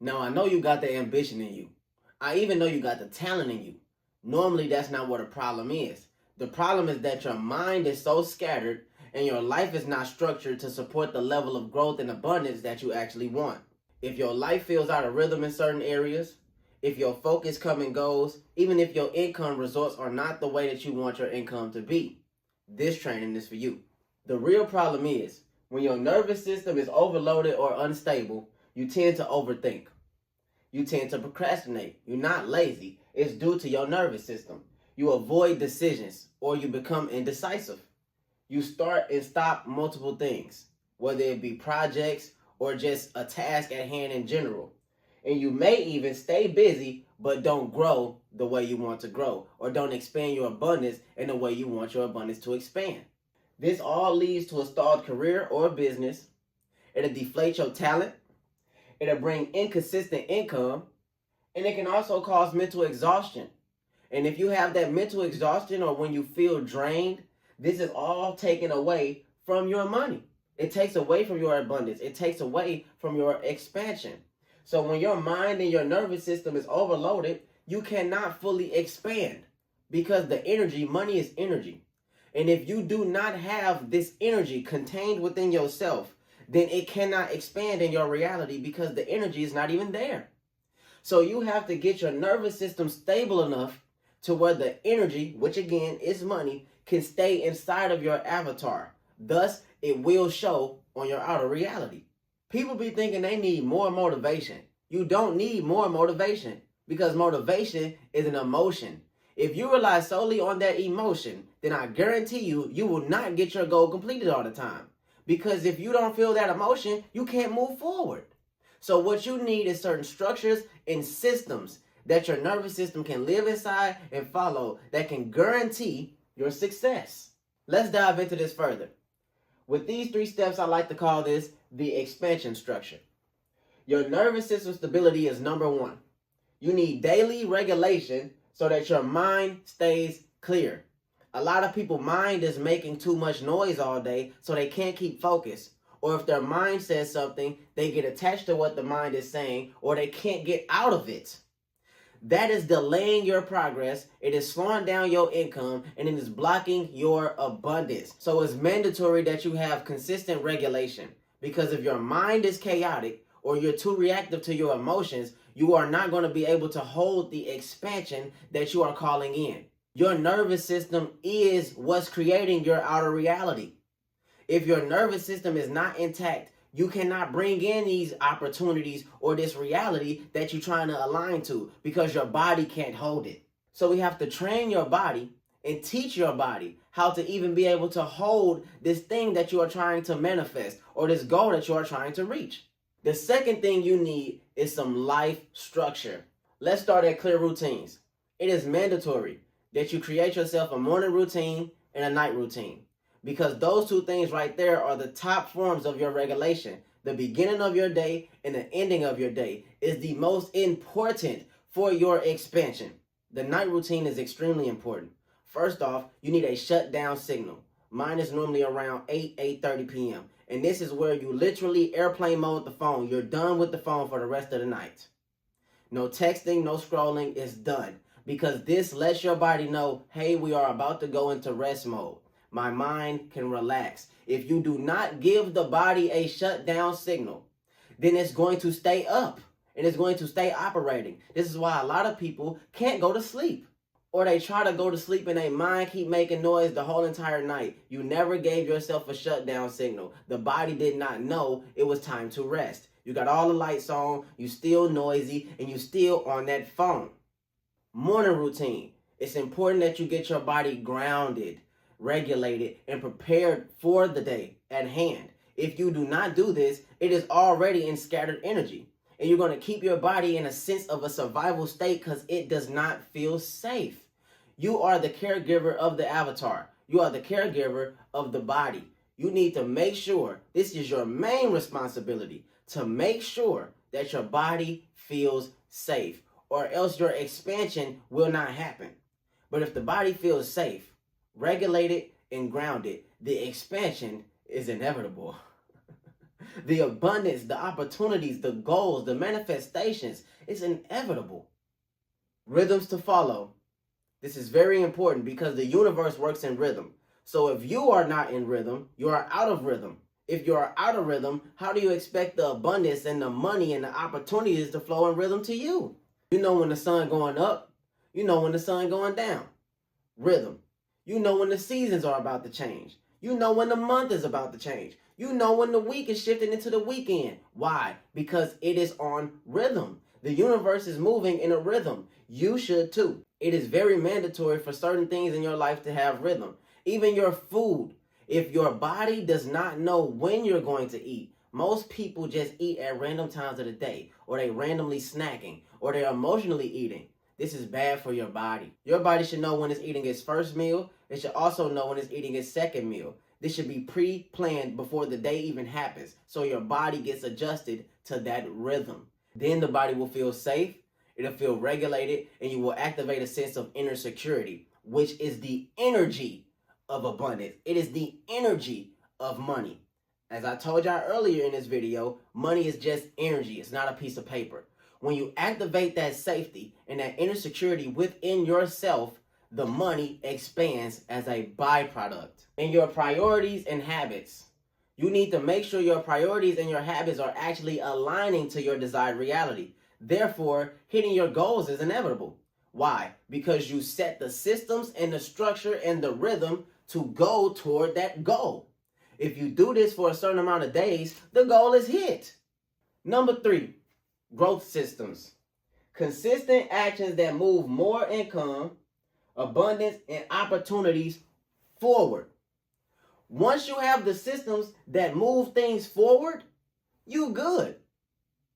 Now, I know you got the ambition in you. I even know you got the talent in you. Normally, that's not what a problem is. The problem is that your mind is so scattered and your life is not structured to support the level of growth and abundance that you actually want. If your life feels out of rhythm in certain areas, if your focus comes and goes, even if your income results are not the way that you want your income to be, this training is for you. The real problem is when your nervous system is overloaded or unstable, you tend to overthink. You tend to procrastinate. You're not lazy. It's due to your nervous system. You avoid decisions or you become indecisive. You start and stop multiple things, whether it be projects or just a task at hand in general. And you may even stay busy but don't grow the way you want to grow, or don't expand your abundance in the way you want your abundance to expand. This all leads to a stalled career or business. It'll deflate your talent. It'll bring inconsistent income, and it can also cause mental exhaustion. And if you have that mental exhaustion or when you feel drained, this is all taken away from your money. It takes away from your abundance. It takes away from your expansion. So when your mind and your nervous system is overloaded, you cannot fully expand because the energy, money is energy. And if you do not have this energy contained within yourself, then it cannot expand in your reality because the energy is not even there. So you have to get your nervous system stable enough to where the energy, which again is money, can stay inside of your avatar. Thus, it will show on your outer reality. People be thinking they need more motivation. You don't need more motivation because motivation is an emotion. If you rely solely on that emotion, then I guarantee you, you will not get your goal completed all the time. Because if you don't feel that emotion, you can't move forward. So what you need is certain structures and systems that your nervous system can live inside and follow that can guarantee your success. Let's dive into this further. With these 3 steps, I like to call this the expansion structure. Your nervous system stability is number 1. You need daily regulation so that your mind stays clear. A lot of people's mind is making too much noise all day, so they can't keep focused. Or if their mind says something, they get attached to what the mind is saying, or they can't get out of it. That is delaying your progress, it is slowing down your income, and it is blocking your abundance. So it's mandatory that you have consistent regulation, because if your mind is chaotic or you're too reactive to your emotions, you are not going to be able to hold the expansion that you are calling in. Your nervous system is what's creating your outer reality. If your nervous system is not intact, you cannot bring in these opportunities or this reality that you're trying to align to because your body can't hold it. So we have to train your body and teach your body how to even be able to hold this thing that you are trying to manifest or this goal that you are trying to reach. The second thing you need is some life structure. Let's start at clear routines. It is mandatory that you create yourself a morning routine and a night routine, because those 2 things right there are the top forms of your regulation. The beginning of your day and the ending of your day is the most important for your expansion. The night routine is extremely important. First off, you need a shutdown signal. Mine is normally around 8:30 p.m. And this is where you literally airplane mode the phone. You're done with the phone for the rest of the night. No texting, no scrolling, is done. Because this lets your body know, hey, we are about to go into rest mode. My mind can relax. If you do not give the body a shutdown signal, then it's going to stay up and it's going to stay operating. This is why a lot of people can't go to sleep. Or they try to go to sleep and their mind keep making noise the whole entire night. You never gave yourself a shutdown signal. The body did not know it was time to rest. You got all the lights on, you still noisy, and you still on that phone. Morning routine. It's important that you get your body grounded, regulated, and prepared for the day at hand. If you do not do this, it is already in scattered energy. And you're going to keep your body in a sense of a survival state because it does not feel safe. You are the caregiver of the avatar. You are the caregiver of the body. You need to make sure, this is your main responsibility, to make sure that your body feels safe, or else your expansion will not happen. But if the body feels safe, regulated, and grounded, the expansion is inevitable. The abundance, the opportunities, the goals, the manifestations, it's inevitable. Rhythms to follow. This is very important because the universe works in rhythm. So if you are not in rhythm, you are out of rhythm. If you are out of rhythm, how do you expect the abundance and the money and the opportunities to flow in rhythm to you? You know when the sun going up, you know when the sun going down. Rhythm. You know when the seasons are about to change. You know when the month is about to change. You know when the week is shifting into the weekend. Why? Because it is on rhythm. The universe is moving in a rhythm. You should too. It is very mandatory for certain things in your life to have rhythm. Even your food. If your body does not know when you're going to eat, most people just eat at random times of the day, or they randomly snacking, or they're emotionally eating. This is bad for your body. Your body should know when it's eating its first meal. It should also know when it's eating its second meal. This should be pre-planned before the day even happens, so your body gets adjusted to that rhythm. Then the body will feel safe, it'll feel regulated, and you will activate a sense of inner security, which is the energy of abundance. It is the energy of money. As I told y'all earlier in this video, money is just energy. It's not a piece of paper. When you activate that safety and that inner security within yourself, the money expands as a byproduct. And your priorities and habits. You need to make sure your priorities and your habits are actually aligning to your desired reality. Therefore, hitting your goals is inevitable. Why? Because you set the systems and the structure and the rhythm to go toward that goal. If you do this for a certain amount of days, the goal is hit. Number 3, growth systems. Consistent actions that move more income, abundance, and opportunities forward. Once you have the systems that move things forward, you good.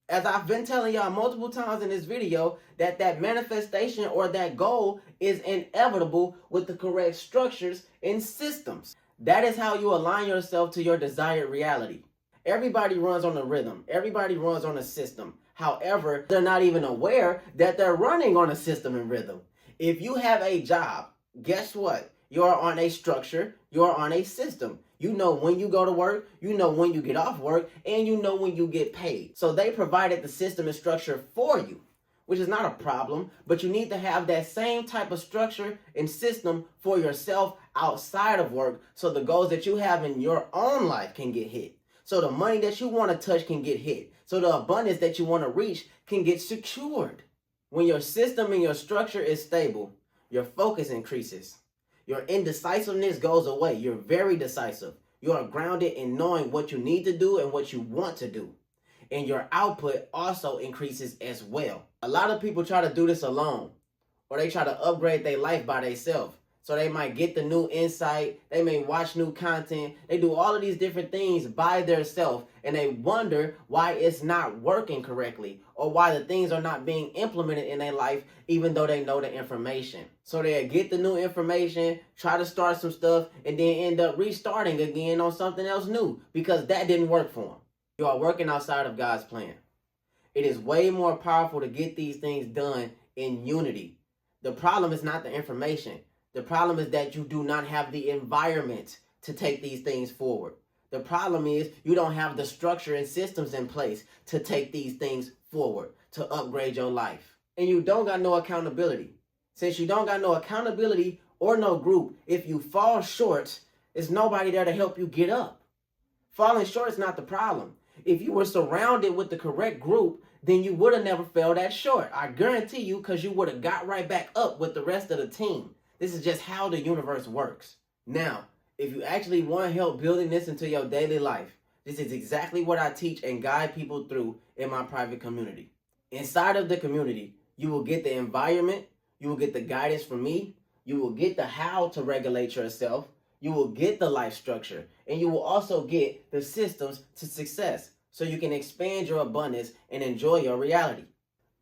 As I've been telling y'all multiple times in this video, that manifestation or that goal is inevitable with the correct structures and systems. That is how you align yourself to your desired reality. Everybody runs on a rhythm. Everybody runs on a system. However, they're not even aware that they're running on a system and rhythm. If you have a job, guess what? You're on a structure. You're on a system. You know when you go to work, you know when you get off work, and you know when you get paid. So they provided the system and structure for you, which is not a problem, but you need to have that same type of structure and system for yourself outside of work so the goals that you have in your own life can get hit. So the money that you want to touch can get hit. So the abundance that you want to reach can get secured. When your system and your structure is stable, your focus increases. Your indecisiveness goes away. You're very decisive. You are grounded in knowing what you need to do and what you want to do. And your output also increases as well. A lot of people try to do this alone, or they try to upgrade their life by themselves. So they might get the new insight, they may watch new content, they do all of these different things by themselves, and they wonder why it's not working correctly, or why the things are not being implemented in their life even though they know the information. So they get the new information, try to start some stuff, and then end up restarting again on something else new because that didn't work for them. You are working outside of God's plan. It is way more powerful to get these things done in unity. The problem is not the information. The problem is that you do not have the environment to take these things forward. The problem is you don't have the structure and systems in place to take these things forward, to upgrade your life. And you don't got no accountability. Since you don't got no accountability or no group, if you fall short, there's nobody there to help you get up. Falling short is not the problem. If you were surrounded with the correct group, then you would have never fell that short. I guarantee you, because you would have got right back up with the rest of the team. This is just how the universe works. Now, if you actually want help building this into your daily life, this is exactly what I teach and guide people through in my private community. Inside of the community, you will get the environment, you will get the guidance from me, you will get the how to regulate yourself, you will get the life structure, and you will also get the systems to success so you can expand your abundance and enjoy your reality.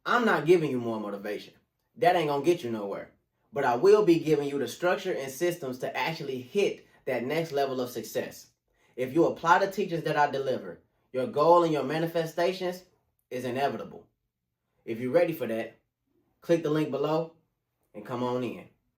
I'm not giving you more motivation. That ain't gonna get you nowhere. But I will be giving you the structure and systems to actually hit that next level of success. If you apply the teachings that I deliver, your goal and your manifestations is inevitable. If you're ready for that, click the link below and come on in.